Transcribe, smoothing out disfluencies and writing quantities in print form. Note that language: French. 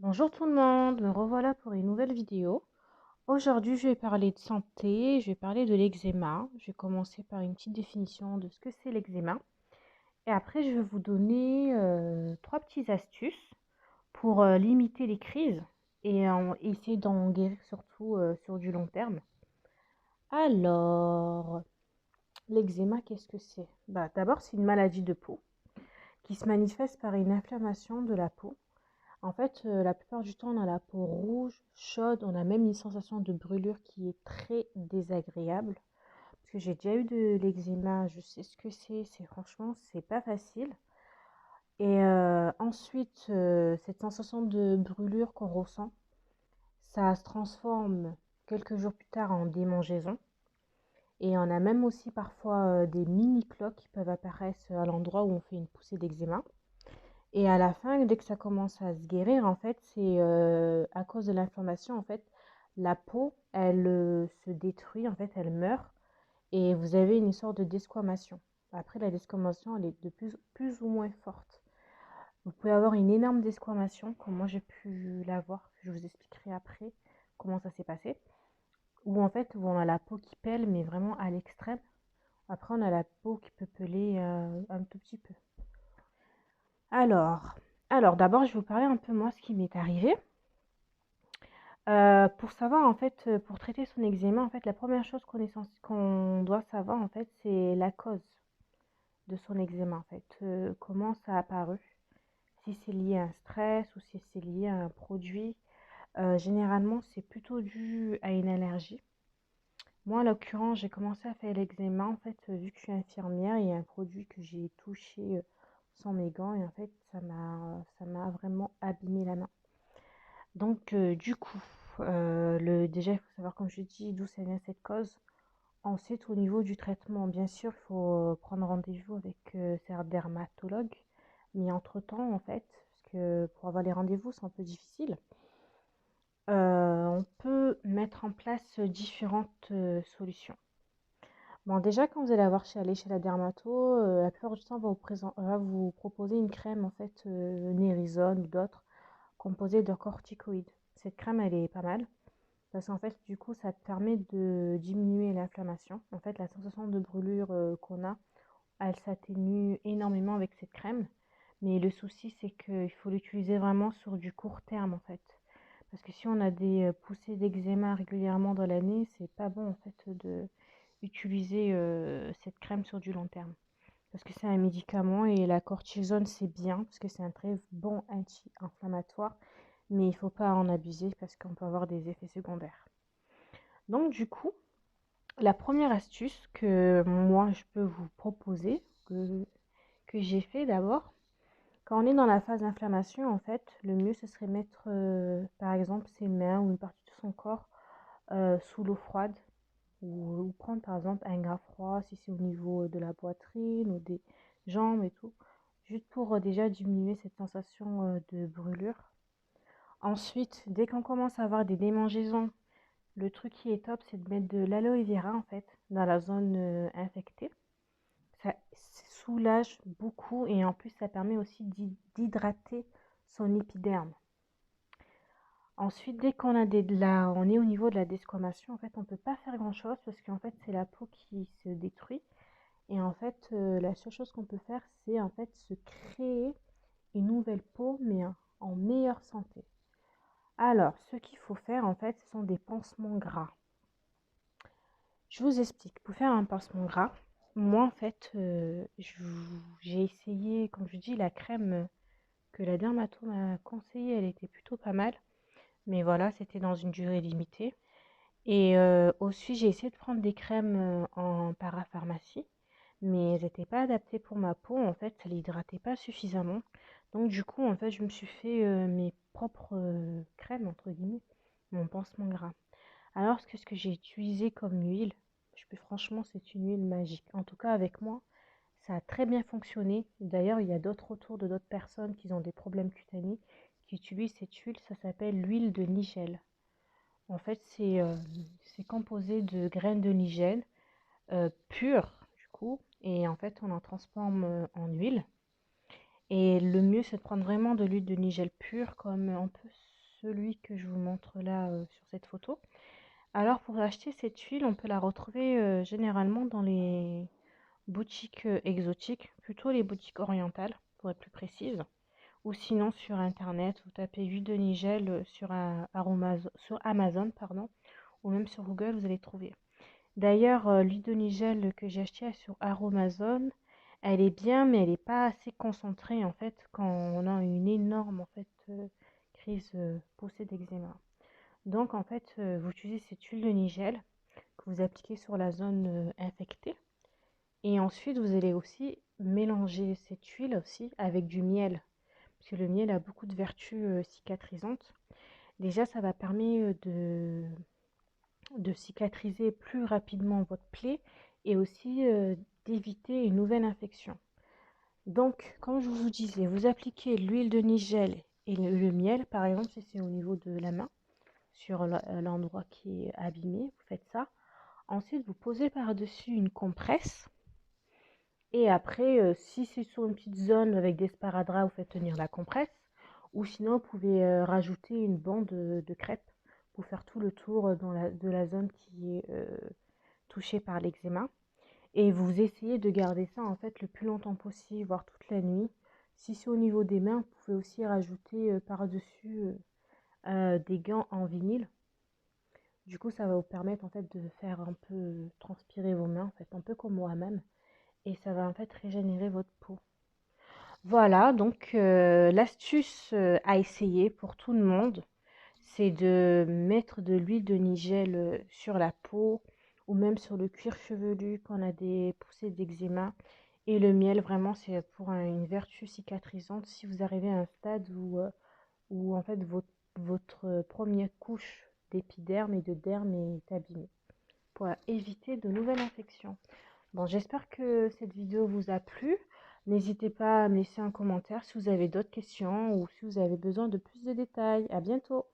Bonjour tout le monde, me revoilà pour une nouvelle vidéo. Aujourd'hui, je vais parler de santé, je vais parler de l'eczéma. Je vais commencer par une petite définition de ce que c'est l'eczéma. Et après, je vais vous donner trois petites astuces pour limiter les crises et essayer d'en guérir surtout sur du long terme. Alors, l'eczéma, qu'est-ce que c'est? D'abord, c'est une maladie de peau qui se manifeste par une inflammation de la peau. En fait, la plupart du temps, on a la peau rouge, chaude, on a même une sensation de brûlure qui est très désagréable. Parce que j'ai déjà eu de l'eczéma, je sais ce que c'est franchement, c'est pas facile. Et ensuite, cette sensation de brûlure qu'on ressent, ça se transforme quelques jours plus tard en démangeaison. Et on a même aussi parfois des mini-cloques qui peuvent apparaître à l'endroit où on fait une poussée d'eczéma. Et à la fin, dès que ça commence à se guérir, en fait, c'est à cause de l'inflammation, en fait, la peau, elle se détruit, en fait, elle meurt, et vous avez une sorte de desquamation. Après, la desquamation, elle est de plus ou moins forte. Vous pouvez avoir une énorme desquamation, comme moi j'ai pu l'avoir, je vous expliquerai après comment ça s'est passé. Ou en fait, où on a la peau qui pèle, mais vraiment à l'extrême. Après, on a la peau qui peut peler un tout petit peu. Alors, d'abord, je vais vous parler un peu moi ce qui m'est arrivé. Pour savoir en fait, pour traiter son eczéma, en fait, la première chose qu'on doit savoir en fait, c'est la cause de son eczéma en fait. Comment ça a apparu, si c'est lié à un stress ou si c'est lié à un produit. Généralement, c'est plutôt dû à une allergie. Moi, en l'occurrence, j'ai commencé à faire l'eczéma en fait, vu que je suis infirmière, il y a un produit que j'ai touché sans mes gants et en fait, ça m'a vraiment abîmé la main. Donc, du coup, déjà, il faut savoir, comme je dis, d'où ça vient cette cause. Ensuite, au niveau du traitement, bien sûr, il faut prendre rendez-vous avec un dermatologue. Mais entre-temps, en fait, parce que pour avoir les rendez-vous, c'est un peu difficile, on peut mettre en place différentes solutions. Bon, déjà, quand vous allez aller chez la dermato, la plupart du temps, va vous proposer une crème, en fait, Nerisone ou d'autres, composée de corticoïdes. Cette crème, elle est pas mal. Parce qu'en fait, du coup, ça te permet de diminuer l'inflammation. En fait, la sensation de brûlure qu'on a, elle s'atténue énormément avec cette crème. Mais le souci, c'est qu'il faut l'utiliser vraiment sur du court terme, en fait. Parce que si on a des poussées d'eczéma régulièrement dans l'année, c'est pas bon, en fait, de utiliser cette crème sur du long terme. Parce que c'est un médicament et la cortisone, c'est bien, parce que c'est un très bon anti-inflammatoire. Mais il ne faut pas en abuser parce qu'on peut avoir des effets secondaires. Donc du coup, la première astuce que moi je peux vous proposer, que j'ai fait d'abord, quand on est dans la phase d'inflammation, en fait, le mieux ce serait mettre par exemple ses mains ou une partie de son corps sous l'eau froide ou prendre par exemple un gras froid si c'est au niveau de la poitrine ou des jambes et tout, juste pour déjà diminuer cette sensation de brûlure. Ensuite, dès qu'on commence à avoir des démangeaisons, le truc qui est top, c'est de mettre de l'aloe vera en fait dans la zone infectée. Ça soulage beaucoup et en plus ça permet aussi d'hydrater son épiderme. Ensuite, dès qu'on a on est au niveau de la desquamation, en fait, on peut pas faire grand-chose parce qu'en fait, c'est la peau qui se détruit. Et en fait, la seule chose qu'on peut faire, c'est en fait se créer une nouvelle peau, mais en meilleure santé. Alors, ce qu'il faut faire, en fait, ce sont des pansements gras. Je vous explique. Pour faire un pansement gras, moi, en fait, j'ai essayé, comme je dis, la crème que la dermato m'a conseillée, elle était plutôt pas mal. Mais voilà, c'était dans une durée limitée. Et aussi, j'ai essayé de prendre des crèmes en parapharmacie, mais elles n'étaient pas adaptées pour ma peau. En fait, ça l'hydratait pas suffisamment. Donc, du coup, en fait, je me suis fait mes propres crèmes, entre guillemets, mon pansement gras. Alors, ce que j'ai utilisé comme huile, franchement, c'est une huile magique. En tout cas, avec moi, ça a très bien fonctionné. D'ailleurs, il y a d'autres retours de d'autres personnes qui ont des problèmes cutanés qui utilisent cette huile. Ça s'appelle l'huile de nigel. En fait, c'est composé de graines de nigel pures, du coup. Et en fait, on en transforme en huile. Et le mieux, c'est de prendre vraiment de l'huile de nigel pure, comme on peut celui que je vous montre là sur cette photo. Alors pour acheter cette huile, on peut la retrouver généralement dans les boutiques exotiques, plutôt les boutiques orientales pour être plus précise. Ou sinon sur internet, vous tapez huile de Nigel sur Amazon, pardon, ou même sur Google, vous allez trouver. D'ailleurs, l'huile de Nigel que j'ai achetée sur Aromazone, elle est bien, mais elle n'est pas assez concentrée en fait quand on a une énorme en fait crise poussée d'eczéma. Donc en fait, vous utilisez cette huile de Nigel que vous appliquez sur la zone infectée. Et ensuite, vous allez aussi mélanger cette huile aussi avec du miel. Parce que le miel a beaucoup de vertus cicatrisantes. Déjà, ça va permettre de cicatriser plus rapidement votre plaie et aussi d'éviter une nouvelle infection. Donc, comme je vous disais, vous appliquez l'huile de Nigel et le miel, par exemple, si c'est au niveau de la main, sur l'endroit qui est abîmé, vous faites ça. Ensuite, vous posez par-dessus une compresse. Et après, si c'est sur une petite zone avec des sparadraps, vous faites tenir la compresse. Ou sinon, vous pouvez rajouter une bande de crêpe pour faire tout le tour de la zone qui est touchée par l'eczéma. Et vous essayez de garder ça en fait le plus longtemps possible, voire toute la nuit. Si c'est au niveau des mains, vous pouvez aussi rajouter par-dessus des gants en vinyle. Du coup, ça va vous permettre en fait de faire un peu transpirer vos mains, en fait, un peu comme moi-même. Et ça va en fait régénérer votre peau. Voilà, donc l'astuce à essayer pour tout le monde, c'est de mettre de l'huile de Nigel sur la peau ou même sur le cuir chevelu quand on a des poussées d'eczéma. Et le miel, vraiment, c'est pour une vertu cicatrisante si vous arrivez à un stade où en fait votre première couche d'épiderme et de derme est abîmée pour éviter de nouvelles infections. Bon, j'espère que cette vidéo vous a plu. N'hésitez pas à me laisser un commentaire si vous avez d'autres questions ou si vous avez besoin de plus de détails. À bientôt!